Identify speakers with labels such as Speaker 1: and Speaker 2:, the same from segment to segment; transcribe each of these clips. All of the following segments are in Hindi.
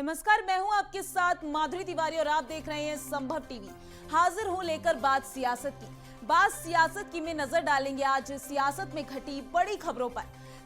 Speaker 1: नमस्कार, मैं हूं आपके साथ माधुरी तिवारी और आप देख रहे हैं संभव टीवी। हाजिर हूं लेकर बात सियासत की में नजर डालेंगे आज सियासत में घटी बड़ी खबरों पर।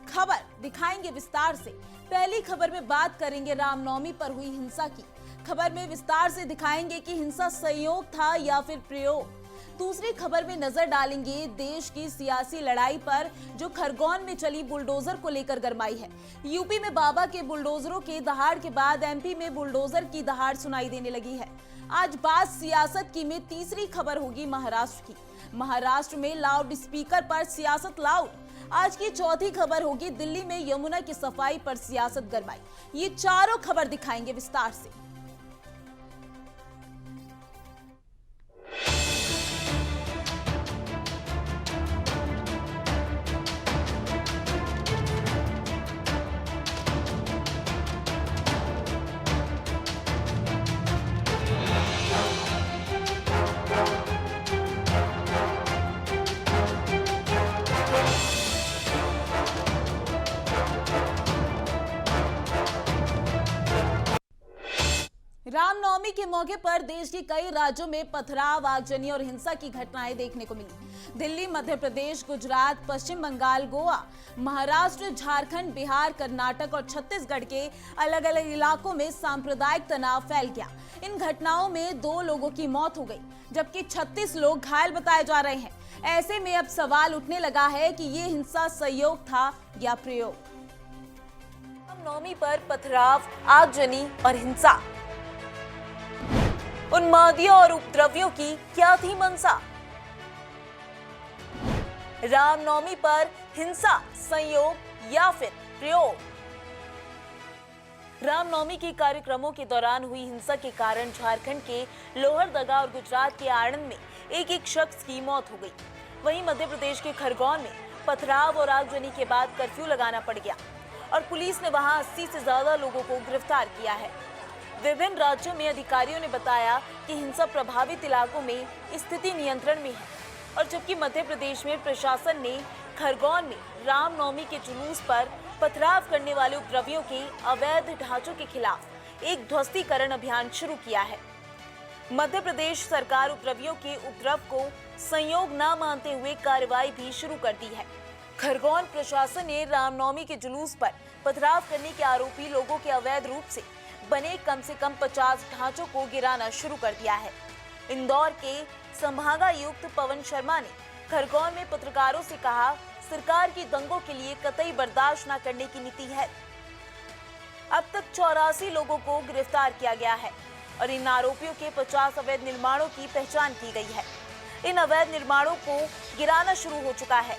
Speaker 1: खबर दिखाएंगे विस्तार से। पहली खबर में बात करेंगे रामनवमी पर हुई हिंसा की। खबर में विस्तार से दिखाएंगे कि हिंसा संयोग था या फिर प्रयोग। दूसरी खबर में नजर डालेंगे देश की सियासी लड़ाई पर जो खरगोन में चली बुलडोजर को लेकर गरमाई है। यूपी में बाबा के बुलडोजरों के दहाड़ के बाद एमपी में बुलडोजर की दहाड़ सुनाई देने लगी है। आज बात सियासत की में तीसरी खबर होगी महाराष्ट्र की। महाराष्ट्र में लाउड स्पीकर पर सियासत लाउड। आज की चौथी खबर होगी दिल्ली में यमुना की सफाई पर सियासत गरमाई। ये चारों खबर दिखाएंगे विस्तार से। रामनवमी के मौके पर देश के कई राज्यों में पथराव, आगजनी और हिंसा की घटनाएं देखने को मिली। दिल्ली, मध्य प्रदेश, गुजरात, पश्चिम बंगाल, गोवा, महाराष्ट्र, झारखंड, बिहार, कर्नाटक और छत्तीसगढ़ के अलग अलग इलाकों में सांप्रदायिक तनाव फैल गया। इन घटनाओं में 2 लोगों की मौत हो गई, जबकि 36 लोग घायल बताए जा रहे हैं। ऐसे में अब सवाल उठने लगा है कि ये हिंसा संयोग था या प्रयोग। रामनवमी पर पथराव, आगजनी और हिंसा, उन्मादियों और उपद्रवियों की क्या थी मंशा? रामनवमी पर हिंसा संयोग या फिर प्रयोग? रामनवमी के कार्यक्रमों के दौरान हुई हिंसा के कारण झारखंड के लोहरदगा और गुजरात के आणंद में एक शख्स की मौत हो गई। वहीं मध्य प्रदेश के खरगोन में पथराव और आगजनी के बाद कर्फ्यू लगाना पड़ गया और पुलिस ने वहां 80 से ज्यादा लोगों को गिरफ्तार किया है। विभिन्न राज्यों में अधिकारियों ने बताया कि हिंसा प्रभावित इलाकों में स्थिति नियंत्रण में है, और जबकि मध्य प्रदेश में प्रशासन ने खरगोन में रामनवमी के जुलूस पर पथराव करने वाले उपद्रवियों के अवैध ढांचों के खिलाफ एक ध्वस्तीकरण अभियान शुरू किया है। मध्य प्रदेश सरकार उपद्रवियों के उपद्रव को संयोग न मानते हुए कार्रवाई भी शुरू कर दी है। खरगोन प्रशासन ने रामनवमी के जुलूस पर पथराव करने के आरोपी लोगों के अवैध रूप से बने कम से कम 50 ढांचों को गिराना शुरू कर दिया है। इंदौर के संभागायुक्त पवन शर्मा ने खरगोन में पत्रकारों से कहा, सरकार की दंगों के लिए कतई बर्दाश्त न करने की नीति है। अब तक 84 लोगों को गिरफ्तार किया गया है और इन आरोपियों के 50 अवैध निर्माणों की पहचान की गई है। इन अवैध निर्माणों को गिराना शुरू हो चुका है।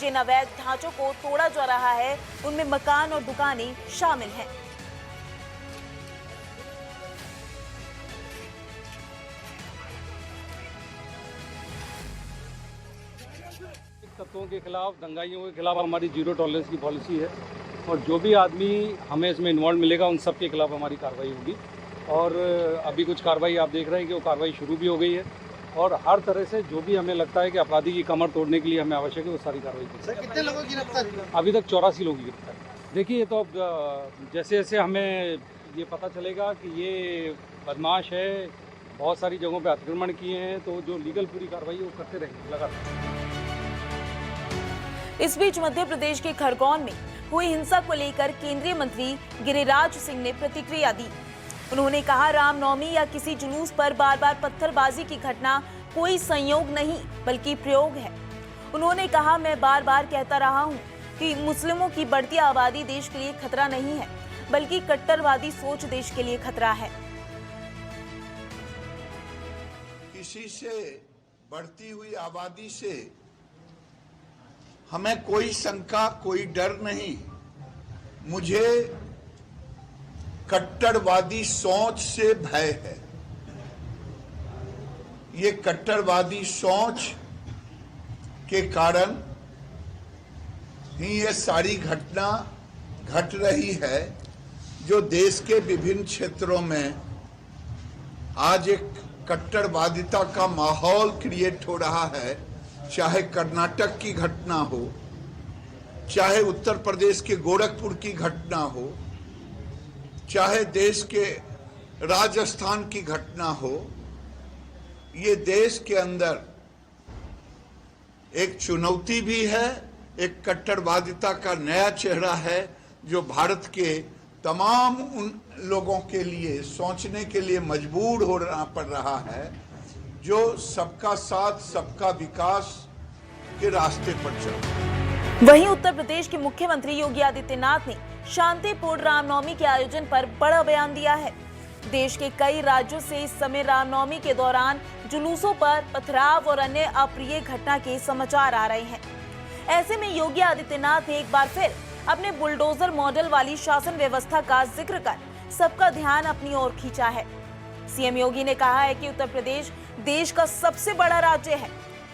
Speaker 1: जिन अवैध ढांचों को तोड़ा जा रहा है उनमें मकान और दुकानें शामिल हैं।
Speaker 2: तत्वों के खिलाफ, दंगाइयों के खिलाफ हमारी जीरो टॉलरेंस की पॉलिसी है और जो भी आदमी हमें इसमें इन्वॉल्व मिलेगा उन सब के खिलाफ हमारी कार्रवाई होगी। और अभी कुछ कार्रवाई आप देख रहे हैं कि वो कार्रवाई शुरू भी हो गई है और हर तरह से जो भी हमें लगता है कि अपराधी की कमर तोड़ने के लिए हमें आवश्यक है वो सारी कार्रवाई की।
Speaker 3: सर, कितने लोगों की गिरफ्तार?
Speaker 2: अभी तक 84 लोगों की गिरफ्तार। देखिए, ये तो अब जैसे जैसे हमें ये पता चलेगा कि ये बदमाश है, बहुत सारी जगहों पर अतिक्रमण किए हैं, तो जो लीगल पूरी कार्रवाई है वो करते रहेंगे लगातार।
Speaker 1: इस बीच मध्य प्रदेश के खरगोन में हुई हिंसा को लेकर केंद्रीय मंत्री गिरिराज सिंह ने प्रतिक्रिया दी। उन्होंने कहा, रामनवमी या किसी जुलूस पर बार बार पत्थरबाजी की घटना कोई संयोग नहीं बल्कि प्रयोग है। उन्होंने कहा, मैं बार बार कहता रहा हूं कि मुस्लिमों की बढ़ती आबादी देश के लिए खतरा नहीं है बल्कि कट्टरवादी सोच देश के लिए खतरा है।
Speaker 3: किसी से बढ़ती हुई आबादी से हमें कोई शंका, कोई डर नहीं। मुझे कट्टरवादी सोच से भय है। ये कट्टरवादी सोच के कारण ही ये सारी घटना घट रही है जो देश के विभिन्न क्षेत्रों में आज एक कट्टरवादिता का माहौल क्रिएट हो रहा है। चाहे कर्नाटक की घटना हो, चाहे उत्तर प्रदेश के गोरखपुर की घटना हो, चाहे देश के राजस्थान की घटना हो, ये देश के अंदर एक चुनौती भी है, एक कट्टरवादिता का नया चेहरा है जो भारत के तमाम उन लोगों के लिए सोचने के लिए मजबूर होना पड़ रहा है जो सबका साथ सबका विकास के रास्ते पर चल रहे हैं।
Speaker 1: वहीं उत्तर प्रदेश के मुख्यमंत्री योगी आदित्यनाथ ने शांतिपूर्ण रामनवमी के आयोजन पर बड़ा बयान दिया है। देश के कई राज्यों से इस समय रामनवमी के दौरान जुलूसों पर पथराव और अन्य अप्रिय घटना के समाचार आ रहे हैं। ऐसे में योगी आदित्यनाथ ने एक बार फिर अपने बुलडोजर मॉडल वाली शासन व्यवस्था का जिक्र कर सबका ध्यान अपनी ओर खींचा है। सीएम योगी ने कहा है कि उत्तर प्रदेश देश का सबसे बड़ा राज्य है।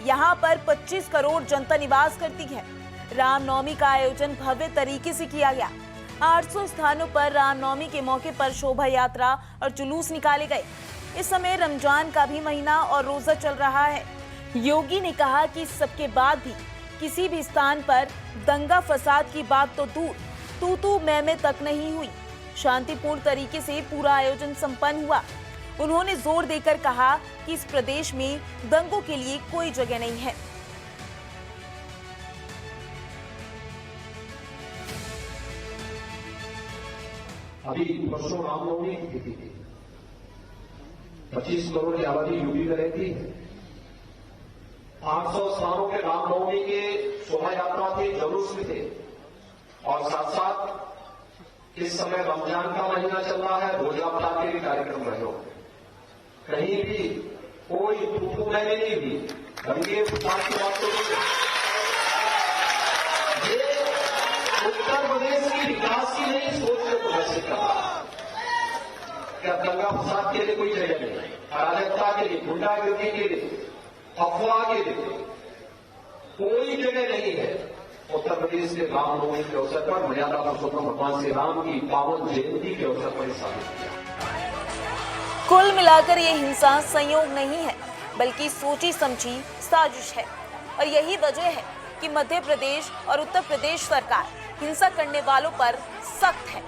Speaker 1: यहाँ पर 25 करोड़ जनता निवास करती है। रामनवमी का आयोजन भव्य तरीके से किया गया। 800 स्थानों पर रामनवमी के मौके पर शोभा यात्रा और जुलूस निकाले गए। इस समय रमजान का भी महीना और रोजा चल रहा है। योगी ने कहा कि सबके बाद भी किसी भी स्थान पर दंगा फसाद की बात तो दूर, तू मैं तक नहीं हुई। शांतिपूर्ण तरीके से पूरा आयोजन संपन्न हुआ। उन्होंने जोर देकर कहा कि इस प्रदेश में दंगों के लिए कोई जगह नहीं है।
Speaker 4: अभी परसों रामनवमी की तिथि थी। 25 करोड़ की आबादी यूपी में रहती है। 800 स्थानों के रामनवमी के शोभा यात्रा थे, जुलूस भी थे और साथ साथ इस समय रमजान का महीना चल रहा है, रोजा अफ्तार के भी कार्यक्रम रहे हो। कहीं भी कोई तू मैंने नहीं हुई, दंगे फसाद की बात तो नहीं। ये उत्तर प्रदेश की विकास की नई सोच को प्रदर्शित कर रहा है। क्या दंगा फसाद के लिए कोई जगह नहीं, अराजकता के लिए, गुंडागर्दी के लिए, अफवाह के लिए कोई जगह नहीं है। उत्तर प्रदेश के रामनवमी के अवसर पर मर्यादा पुरुषोत्तम भगवान श्री राम की पावन जयंती के अवसर पर साबित किया।
Speaker 1: कुल मिलाकर ये हिंसा संयोग नहीं है, बल्कि सोची समझी साजिश है। और यही वजह है कि मध्य प्रदेश और उत्तर प्रदेश सरकार हिंसा करने वालों पर सख्त है।